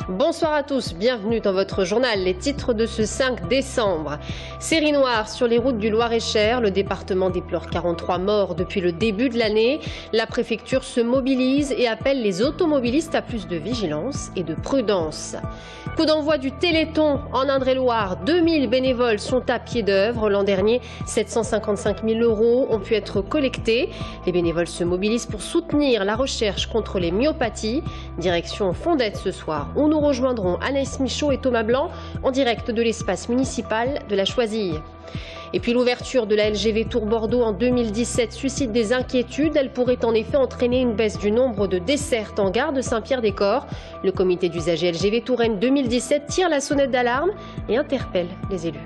Bonsoir à tous, bienvenue dans votre journal. Les titres de ce 5 décembre. Série noire sur les routes du Loir-et-Cher. Le département déplore 43 morts depuis le début de l'année. La préfecture se mobilise et appelle les automobilistes à plus de vigilance et de prudence. Coup d'envoi du Téléthon en Indre-et-Loire. 2000 bénévoles sont à pied d'œuvre. L'an dernier, 755 000 € ont pu être collectés. Les bénévoles se mobilisent pour soutenir la recherche contre les myopathies. Direction Fondette ce soir. Nous rejoindrons Anaïs Michaud et Thomas Blanc en direct de l'espace municipal de la Choisille. Et puis l'ouverture de la LGV Tours Bordeaux en 2017 suscite des inquiétudes. Elle pourrait en effet entraîner une baisse du nombre de dessertes en gare de Saint-Pierre-des-Corps. Le comité d'usagers LGV Touraine 2017 tire la sonnette d'alarme et interpelle les élus.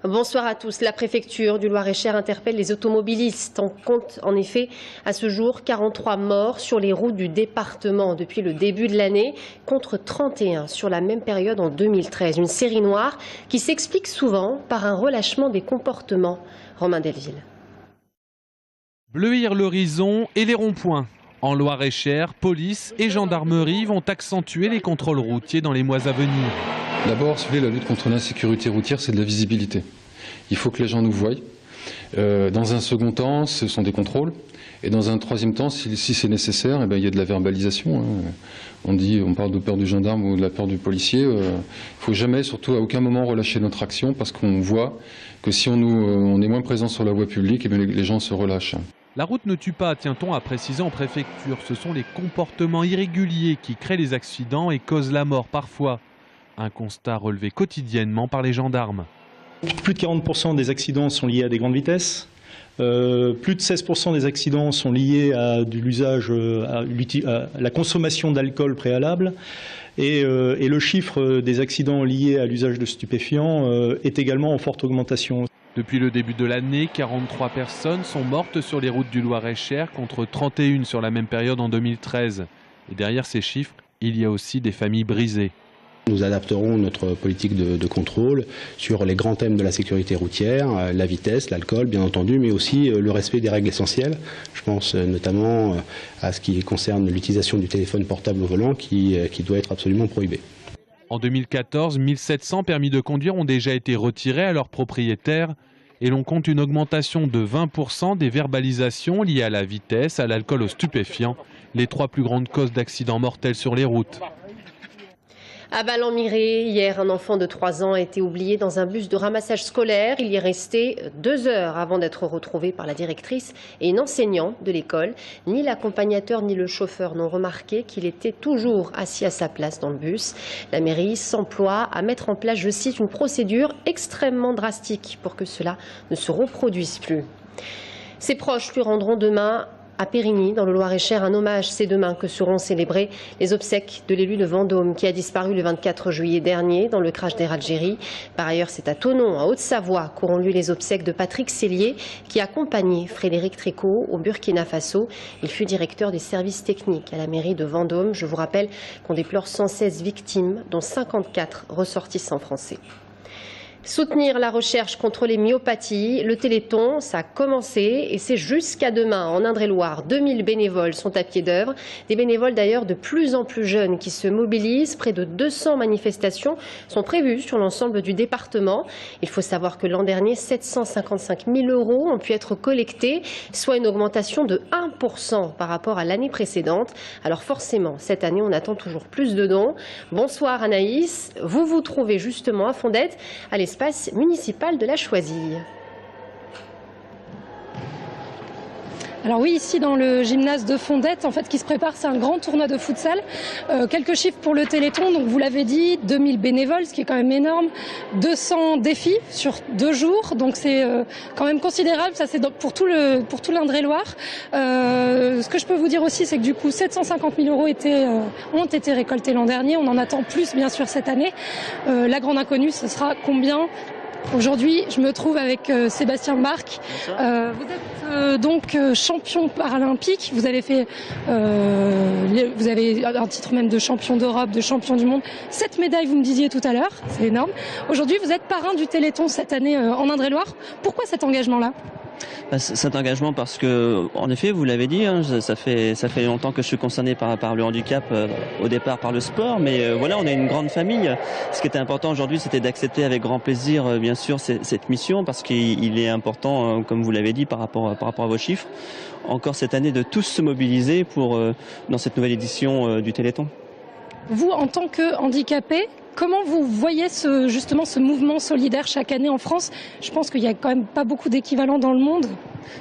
Bonsoir à tous. La préfecture du Loir-et-Cher interpelle les automobilistes. On compte en effet à ce jour 43 morts sur les routes du département depuis le début de l'année, contre 31 sur la même période en 2013. Une série noire qui s'explique souvent par un relâchement des comportements. Romain Delville. Bleuir l'horizon et les ronds-points. En Loir-et-Cher, police et gendarmerie vont accentuer les contrôles routiers dans les mois à venir. D'abord, si vous voulez, la lutte contre l'insécurité routière, c'est de la visibilité. Il faut que les gens nous voient. Dans un second temps, ce sont des contrôles. Et dans un troisième temps, si c'est nécessaire, il y a de la verbalisation. On parle de peur du gendarme ou de la peur du policier. Il ne faut jamais, surtout à aucun moment, relâcher notre action parce qu'on voit que si on est moins présent sur la voie publique, les gens se relâchent. La route ne tue pas, tient-on à préciser en préfecture. Ce sont les comportements irréguliers qui créent les accidents et causent la mort parfois. Un constat relevé quotidiennement par les gendarmes. Plus de 40% des accidents sont liés à des grandes vitesses. Plus de 16% des accidents sont liés à l'usage, à la consommation d'alcool préalable. Et le chiffre des accidents liés à l'usage de stupéfiants est également en forte augmentation. Depuis le début de l'année, 43 personnes sont mortes sur les routes du Loir-et-Cher contre 31 sur la même période en 2013. Et derrière ces chiffres, il y a aussi des familles brisées. Nous adapterons notre politique de contrôle sur les grands thèmes de la sécurité routière, la vitesse, l'alcool bien entendu, mais aussi le respect des règles essentielles. Je pense notamment à ce qui concerne l'utilisation du téléphone portable au volant qui doit être absolument prohibé. En 2014, 1700 permis de conduire ont déjà été retirés à leurs propriétaires et l'on compte une augmentation de 20% des verbalisations liées à la vitesse, à l'alcool, aux stupéfiants, les trois plus grandes causes d'accidents mortels sur les routes. À Ballon-Miré, hier, un enfant de 3 ans a été oublié dans un bus de ramassage scolaire. Il y est resté 2 heures avant d'être retrouvé par la directrice et une enseignante de l'école. Ni l'accompagnateur ni le chauffeur n'ont remarqué qu'il était toujours assis à sa place dans le bus. La mairie s'emploie à mettre en place, je cite, une procédure extrêmement drastique pour que cela ne se reproduise plus. Ses proches lui rendront demain à Périgny, dans le Loir-et-Cher, un hommage. C'est demain que seront célébrées les obsèques de l'élu de Vendôme qui a disparu le 24 juillet dernier dans le crash d'Air Algérie. Par ailleurs, c'est à Thonon, en Haute-Savoie, qu'auront lieu les obsèques de Patrick Sellier qui accompagnait Frédéric Tricot au Burkina Faso. Il fut directeur des services techniques à la mairie de Vendôme. Je vous rappelle qu'on déplore 116 victimes, dont 54 ressortissants français. Soutenir la recherche contre les myopathies, le Téléthon, ça a commencé et c'est jusqu'à demain. En Indre-et-Loire, 2000 bénévoles sont à pied d'œuvre. Des bénévoles d'ailleurs de plus en plus jeunes qui se mobilisent. Près de 200 manifestations sont prévues sur l'ensemble du département. Il faut savoir que l'an dernier, 755 000 € ont pu être collectés, soit une augmentation de 1% par rapport à l'année précédente. Alors forcément, cette année, on attend toujours plus de dons. Bonsoir Anaïs, vous vous trouvez justement à Fondette, à l'espace municipal de la Choisille. Alors oui, ici dans le gymnase de Fondette, en fait, qui se prépare, c'est un grand tournoi de futsal. Quelques chiffres pour le Téléthon, donc vous l'avez dit, 2000 bénévoles, ce qui est quand même énorme, 200 défis sur 2 jours, donc c'est quand même considérable, ça c'est pour tout l'Indre-et-Loire. Ce que je peux vous dire aussi, c'est que du coup 750 000 € ont été récoltés l'an dernier, on en attend plus bien sûr cette année. La grande inconnue, ce sera combien? Aujourd'hui, je me trouve avec Sébastien Marc. Vous êtes donc champion paralympique. Vous avez fait, vous avez un titre même de champion d'Europe, de champion du monde. 7 médailles, vous me disiez tout à l'heure, c'est énorme. Aujourd'hui, vous êtes parrain du Téléthon cette année en Indre-et-Loire. Pourquoi cet engagement-là ? Cet engagement parce que, en effet, vous l'avez dit, hein, ça fait longtemps que je suis concerné par le handicap, au départ par le sport, mais voilà, on est une grande famille. Ce qui était important aujourd'hui, c'était d'accepter avec grand plaisir, bien sûr, cette mission, parce qu'il est important, comme vous l'avez dit, par rapport à vos chiffres, encore cette année de tous se mobiliser pour dans cette nouvelle édition du Téléthon. Vous, en tant que handicapé, comment vous voyez justement ce mouvement solidaire chaque année en France? Je pense qu'il n'y a quand même pas beaucoup d'équivalents dans le monde.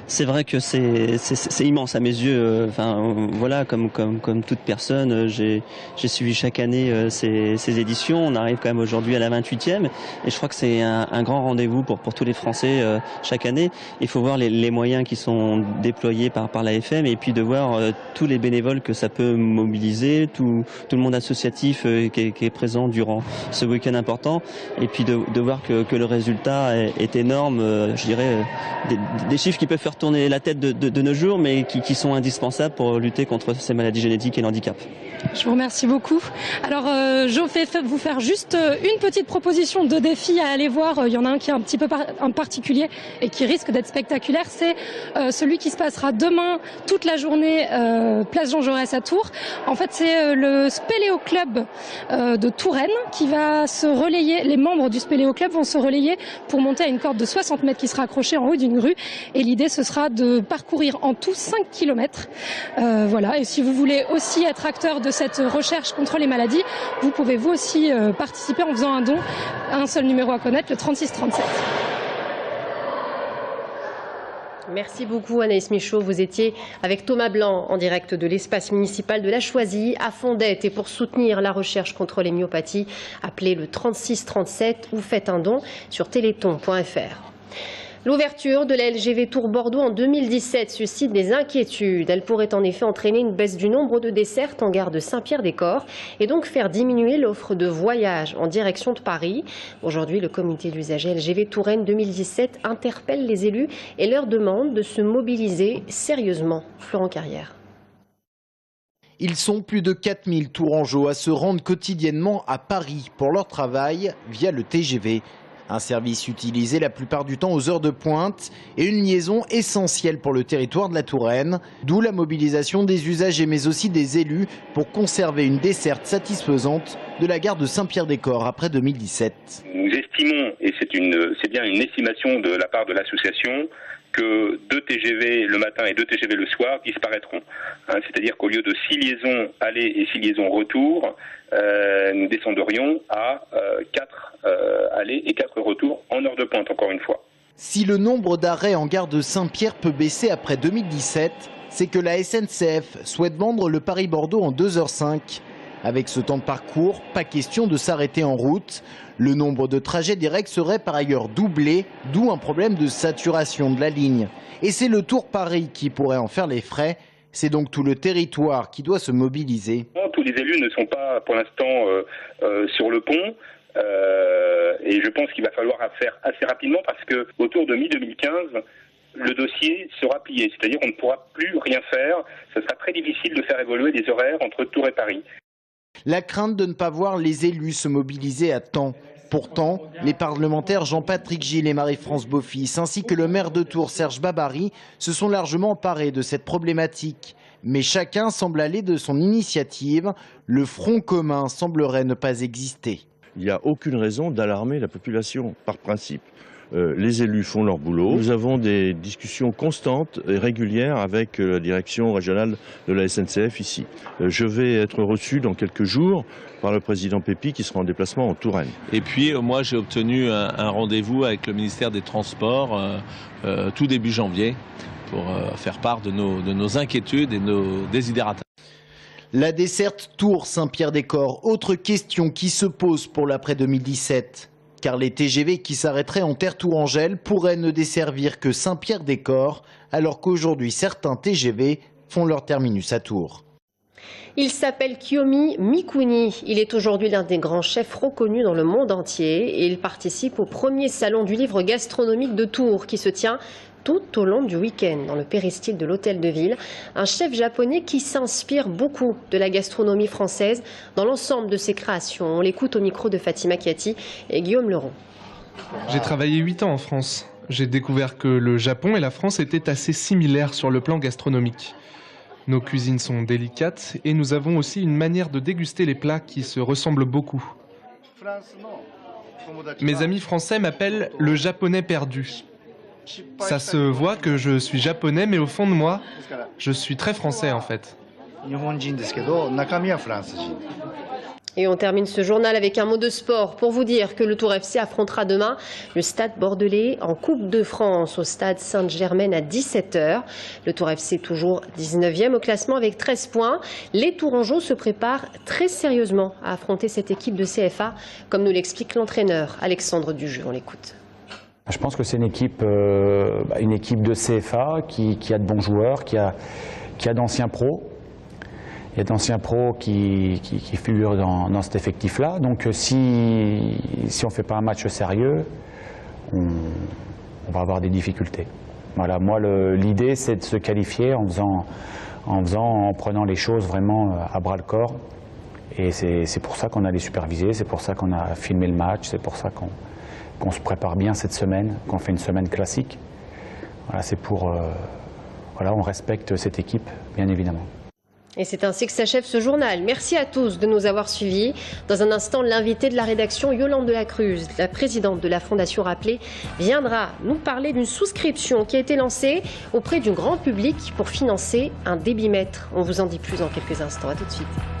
C'est vrai que c'est immense à mes yeux. Enfin, voilà, comme toute personne, j'ai suivi chaque année ces éditions. On arrive quand même aujourd'hui à la 28e, et je crois que c'est un grand rendez-vous pour tous les Français chaque année. Il faut voir les moyens qui sont déployés par l'AFM, et puis de voir tous les bénévoles que ça peut mobiliser, tout le monde associatif qui est présent durant ce week-end important, et puis de voir que le résultat est énorme. Je dirais des chiffres qui peuvent faire tourner la tête de nos jours, mais qui sont indispensables pour lutter contre ces maladies génétiques et l'handicap. Je vous remercie beaucoup. Alors, je vais vous faire juste une petite proposition de défi à aller voir. Il y en a un qui est un petit peu particulier et qui risque d'être spectaculaire. C'est celui qui se passera demain toute la journée, place Jean Jaurès à Tours. En fait, c'est le Spéléo Club de Touraine qui va se relayer. Les membres du Spéléo Club vont se relayer pour monter à une corde de 60 mètres qui sera accrochée en haut d'une grue. Et l'idée, ce sera de parcourir en tout 5 km. Voilà. Et si vous voulez aussi être acteur de cette recherche contre les maladies, vous pouvez vous aussi participer en faisant un don. Un seul numéro à connaître, le 3637. Merci beaucoup Anaïs Michaud. Vous étiez avec Thomas Blanc en direct de l'espace municipal de la Choisie à Fondettes. Et pour soutenir la recherche contre les myopathies, appelez le 3637 ou faites un don sur téléthon.fr. L'ouverture de la LGV Tours-Bordeaux en 2017 suscite des inquiétudes. Elle pourrait en effet entraîner une baisse du nombre de dessertes en gare de Saint-Pierre-des-Corps et donc faire diminuer l'offre de voyage en direction de Paris. Aujourd'hui, le comité d'usagers LGV Touraine 2017 interpelle les élus et leur demande de se mobiliser sérieusement. Florent Carrière. Ils sont plus de 4000 Tourangeaux à se rendre quotidiennement à Paris pour leur travail via le TGV. Un service utilisé la plupart du temps aux heures de pointe et une liaison essentielle pour le territoire de la Touraine, d'où la mobilisation des usagers mais aussi des élus pour conserver une desserte satisfaisante de la gare de Saint-Pierre-des-Corps après 2017. Nous estimons, et c'est bien une estimation de la part de l'association, que 2 TGV le matin et 2 TGV le soir disparaîtront. C'est-à-dire qu'au lieu de 6 liaisons aller et 6 liaisons retour, nous descendrions à 4 aller et 4 retours en heure de pointe, encore une fois. Si le nombre d'arrêts en gare de Saint-Pierre peut baisser après 2017, c'est que la SNCF souhaite vendre le Paris-Bordeaux en 2h05. Avec ce temps de parcours, pas question de s'arrêter en route. Le nombre de trajets directs serait par ailleurs doublé, d'où un problème de saturation de la ligne. Et c'est le Tour Paris qui pourrait en faire les frais. C'est donc tout le territoire qui doit se mobiliser. Tous les élus ne sont pas pour l'instant sur le pont. Et je pense qu'il va falloir faire assez rapidement parce que autour de mi-2015, le dossier sera plié. C'est-à-dire qu'on ne pourra plus rien faire. Ce sera très difficile de faire évoluer les horaires entre Tours et Paris. La crainte de ne pas voir les élus se mobiliser à temps. Pourtant, les parlementaires Jean-Patrick Gilles et Marie-France Beaufils, ainsi que le maire de Tours Serge Babary, se sont largement emparés de cette problématique. Mais chacun semble aller de son initiative. Le front commun semblerait ne pas exister. Il n'y a aucune raison d'alarmer la population, par principe. Les élus font leur boulot. Nous avons des discussions constantes et régulières avec la direction régionale de la SNCF ici. Je vais être reçu dans quelques jours par le président Pépi qui sera en déplacement en Touraine. Et puis moi j'ai obtenu un rendez-vous avec le ministère des Transports tout début janvier pour faire part de nos inquiétudes et de nos désidératas. La desserte Tours-Saint-Pierre-des-Corps, autre question qui se pose pour l'après 2017. Car les TGV qui s'arrêteraient en terre tourangelle pourraient ne desservir que Saint-Pierre-des-Corps, alors qu'aujourd'hui certains TGV font leur terminus à Tours. Il s'appelle Kiyomi Mikuni. Il est aujourd'hui l'un des grands chefs reconnus dans le monde entier et il participe au premier salon du livre gastronomique de Tours qui se tient tout au long du week-end dans le péristyle de l'hôtel de ville. Un chef japonais qui s'inspire beaucoup de la gastronomie française dans l'ensemble de ses créations. On l'écoute au micro de Fatima Kiati et Guillaume Leron. J'ai travaillé 8 ans en France. j'ai découvert que le Japon et la France étaient assez similaires sur le plan gastronomique. Nos cuisines sont délicates et nous avons aussi une manière de déguster les plats qui se ressemblent beaucoup. Mes amis français m'appellent le japonais perdu. Ça se voit que je suis japonais, mais au fond de moi, je suis très français en fait. Et on termine ce journal avec un mot de sport pour vous dire que le Tour FC affrontera demain le Stade Bordelais en Coupe de France au Stade Sainte-Germaine à 17 h. Le Tour FC toujours 19e au classement avec 13 points. Les Tourangeaux se préparent très sérieusement à affronter cette équipe de CFA, comme nous l'explique l'entraîneur Alexandre Dujeu. On l'écoute. Je pense que c'est une équipe de CFA qui a de bons joueurs, qui a d'anciens pros. Il y a d'anciens pros qui figurent dans cet effectif-là. Donc si on ne fait pas un match sérieux, on va avoir des difficultés. Voilà, moi l'idée c'est de se qualifier en prenant les choses vraiment à bras le corps. Et c'est pour ça qu'on a les supervisés, c'est pour ça qu'on a filmé le match, c'est pour ça qu'on se prépare bien cette semaine, qu'on fait une semaine classique. Voilà, c'est pour... on respecte cette équipe, bien évidemment. Et c'est ainsi que s'achève ce journal. Merci à tous de nous avoir suivis. Dans un instant, l'invité de la rédaction, Yolande Delacruz, la présidente de la Fondation Rappelé, viendra nous parler d'une souscription qui a été lancée auprès du grand public pour financer un débitmètre. On vous en dit plus dans quelques instants. À tout de suite.